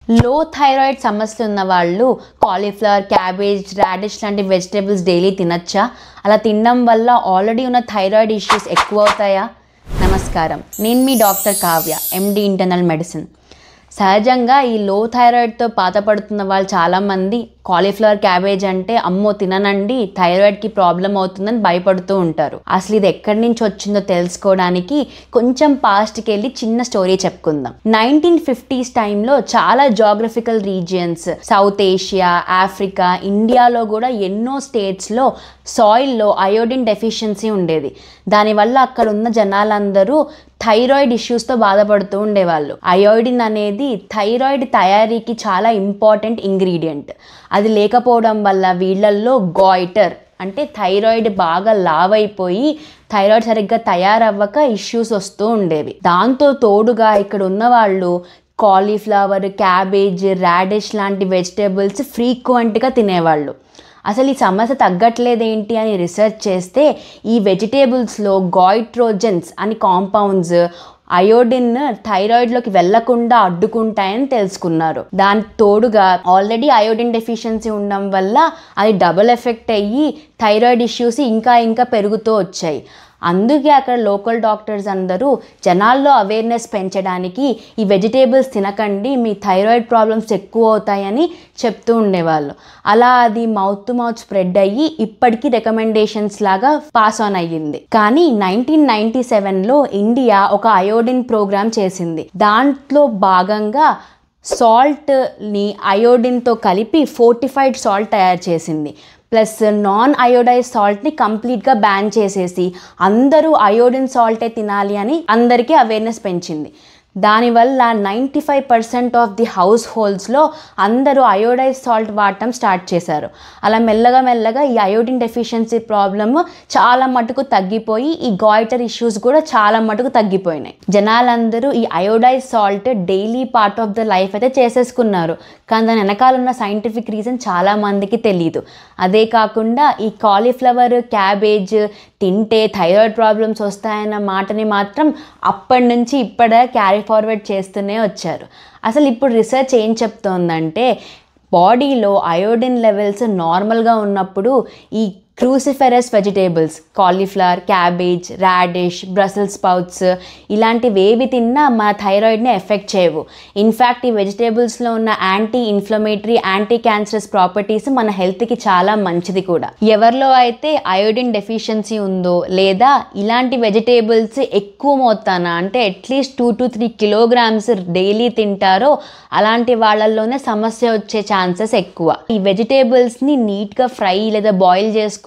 లో థైరాయిడ్ సమస్యలు ఉన్న వాళ్ళు కాలీఫ్లవర్, క్యాబేజ్, రాడిష్ లాంటి వెజిటేబుల్స్ డైలీ తినచ్చా? అలా తినడం వల్ల ఆల్రెడీ ఉన్న థైరాయిడ్ ఇష్యూస్ ఎక్కువ అవుతాయా? నమస్కారం, నేను మీ doctor Kavya, MD internal medicine. సహజంగా ఈ లో థైరాయిడ్తో బాధపడుతున్న వాళ్ళు చాలామంది కాలీఫ్లవర్, క్యాబేజ్ అంటే అమ్మో తిననండి, థైరాయిడ్కి ప్రాబ్లం అవుతుందని భయపడుతూ ఉంటారు. అసలు ఇది ఎక్కడి నుంచి వచ్చిందో తెలుసుకోవడానికి కొంచెం పాస్ట్కి వెళ్ళి చిన్న స్టోరీ చెప్పుకుందాం. 1950s టైంలో చాలా geographical regions, south Asia, Africa, ఇండియాలో కూడా ఎన్నో స్టేట్స్లో సాయిల్లో అయోడిన్ డెఫిషియన్సీ ఉండేది. దానివల్ల అక్కడ ఉన్న జనాలందరూ థైరాయిడ్ ఇష్యూస్తో బాధపడుతూ ఉండేవాళ్ళు. అయోడిన్ అనేది థైరాయిడ్ తయారీకి చాలా ఇంపార్టెంట్ ఇంగ్రీడియంట్. అది లేకపోవడం వల్ల వీళ్ళల్లో గాయిటర్ అంటే థైరాయిడ్ బాగా లావ్ అయిపోయి థైరాయిడ్ సరిగ్గా తయారవ్వక ఇష్యూస్ వస్తూ ఉండేవి. దాంతో తోడుగా ఇక్కడ ఉన్న వాళ్ళు కాలీఫ్లవర్, క్యాబేజ్, రాడిష్ లాంటి వెజిటేబుల్స్ ఫ్రీక్వెంట్గా తినేవాళ్ళు. అసలు ఈ సమస్య తగ్గట్లేదేంటి అని రీసెర్చ్ చేస్తే ఈ వెజిటేబుల్స్లో గాయిట్రోజన్స్ అని కాంపౌండ్స్ అయోడిన్ థైరాయిడ్లోకి వెళ్లకుండా అడ్డుకుంటాయని తెలుసుకున్నారు. దానికి తోడుగా ఆల్రెడీ అయోడిన్ డెఫిషియన్సీ ఉండడం వల్ల అది డబుల్ ఎఫెక్ట్ అయ్యి థైరాయిడ్ ఇష్యూస్ ఇంకా పెరుగుతూ వచ్చాయి. అందుకే అక్కడ లోకల్ డాక్టర్స్ అందరూ జనాల్లో అవేర్నెస్ పెంచడానికి ఈ వెజిటేబుల్స్ తినకండి, మీ థైరాయిడ్ ప్రాబ్లమ్స్ ఎక్కువ అవుతాయని చెప్తూ ఉండేవాళ్ళు. అలా అది మౌత్ టు మౌత్ స్ప్రెడ్ అయ్యి ఇప్పటికీ రికమెండేషన్స్ లాగా పాస్ ఆన్ అయ్యింది. కానీ 1997లో ఇండియా ఒక అయోడిన్ ప్రోగ్రామ్ చేసింది. దాంట్లో భాగంగా సాల్ట్ని అయోడిన్తో కలిపి ఫోర్టిఫైడ్ సాల్ట్ తయారు చేసింది. ప్లస్ నాన్ అయోడైజ్ సాల్ట్ని కంప్లీట్గా బ్యాన్ చేసేసి అందరూ అయోడిన్ సాల్టే తినాలి అని అందరికీ అవేర్నెస్ పెంచింది. దానివల్ల 95% ఆఫ్ ది హౌస్ హోల్డ్స్లో అందరూ అయోడైజ్ సాల్ట్ వాడటం స్టార్ట్ చేశారు. అలా మెల్లగా ఈ అయోడిన్ డెఫిషియన్సీ ప్రాబ్లమ్ చాలా మటుకు తగ్గిపోయి ఈ గాయిటర్ ఇష్యూస్ కూడా చాలా మటుకు తగ్గిపోయినాయి. జనాలందరూ ఈ iodise salt daily part of the life అయితే చేసేసుకున్నారు. కానీ దాని వెనకాల ఉన్న సైంటిఫిక్ రీజన్ చాలా మందికి తెలియదు. అదే కాకుండా ఈ కాలీఫ్లవర్, క్యాబేజ్ తింటే థైరాయిడ్ ప్రాబ్లమ్స్ వస్తాయన్న మాటని మాత్రం అప్పటి నుంచి ఇప్పటిదా క్యారీ ఫార్వర్డ్ చేస్తూనే వచ్చారు. అసలు ఇప్పుడు రీసెర్చ్ ఏం చెప్తోందంటే బాడీలో అయోడిన్ లెవెల్స్ నార్మల్గా ఉన్నప్పుడు ఈ cruciferous vegetables cauliflower, cabbage, radish, Brussels sprouts ఇలాంటివి ఏవి తిన్నా మన థైరాయిడ్ని ఎఫెక్ట్ చేయవు. ఇన్ఫ్యాక్ట్ ఈ వెజిటేబుల్స్లో ఉన్న anti inflammatory, anti cancerous properties మన హెల్త్కి చాలా మంచిది కూడా. ఎవరిలో అయితే అయోడిన్ డెఫిషియన్సీ ఉందో లేదా ఇలాంటి వెజిటేబుల్స్ ఎక్కువ మోతాన అంటే అట్లీస్ట్ 2 to 3 kilograms డైలీ తింటారో అలాంటి వాళ్ళల్లోనే సమస్య వచ్చే ఛాన్సెస్ ఎక్కువ. ఈ వెజిటేబుల్స్ని నీట్గా ఫ్రై లేదా బాయిల్ చేసుకుంటే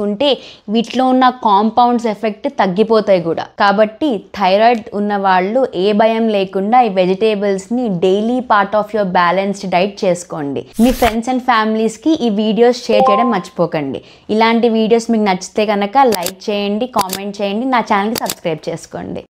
వీటిలో ఉన్న కాంపౌండ్స్ ఎఫెక్ట్ తగ్గిపోతాయి కూడా. కాబట్టి థైరాయిడ్ ఉన్న వాళ్ళు ఏ భయం లేకుండా ఈ వెజిటేబుల్స్ని daily part of your balanced diet చేసుకోండి. మీ ఫ్రెండ్స్ అండ్ ఫ్యామిలీస్కి ఈ వీడియోస్ షేర్ చేయడం మర్చిపోకండి. ఇలాంటి వీడియోస్ మీకు నచ్చితే కనుక లైక్ చేయండి, కామెంట్ చేయండి, నా ఛానల్కి సబ్స్క్రైబ్ చేసుకోండి.